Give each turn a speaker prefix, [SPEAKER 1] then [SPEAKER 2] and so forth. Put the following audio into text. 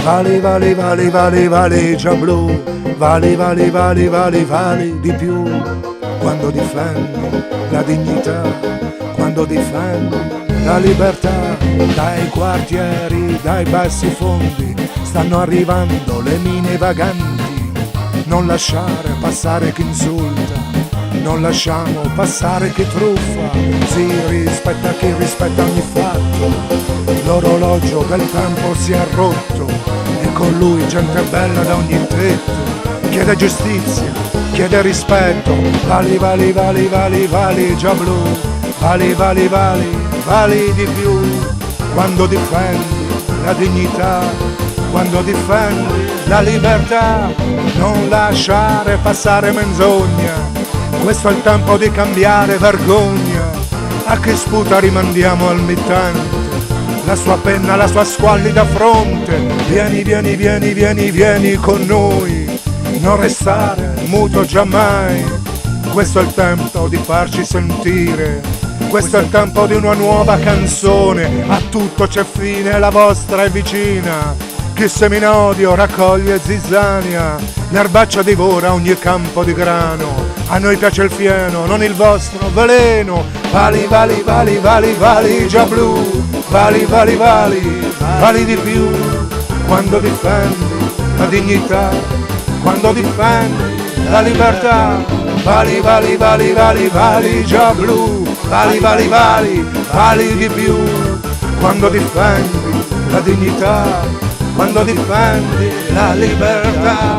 [SPEAKER 1] Vali, vali, vali, vali, valigia blu, vali, vali, vali, vali, vali di più, quando difendi la dignità, quando difendi la libertà. Dai quartieri, dai bassi fondi, stanno arrivando le mine vaganti. Non lasciare passare chi insulta, non lasciamo passare chi truffa. Si rispetta chi rispetta ogni fatto, l'orologio del tempo si è rotto e con lui gente bella da ogni tetto. Chiede giustizia, chiede rispetto, vali, vali, vali, vali, valigia blu, vali, vali, vali, vali di più, quando difendi la dignità, quando difendi la libertà. Non lasciare passare menzogna, questo è il tempo di cambiare vergogna. A chi sputa rimandiamo al mittente la sua penna, la sua squallida fronte. Vieni, vieni, vieni, vieni, vieni con noi, non restare muto giammai. Questo è il tempo di farci sentire, questo è il tempo di una nuova canzone. A tutto c'è fine, la vostra è vicina. Chi semina odio raccoglie zizzania, l'erbaccia divora ogni campo di grano. A noi piace il fieno, non il vostro veleno. Vali, vali, vali, vali, valigia blu, vali, vali, vali, vali di più, quando difendi la dignità, quando difendi la libertà. Vali, vali, vali, vali, valigia blu, vali, vali, vali, vali di più, quando difendi la dignità, quando difendi la libertà.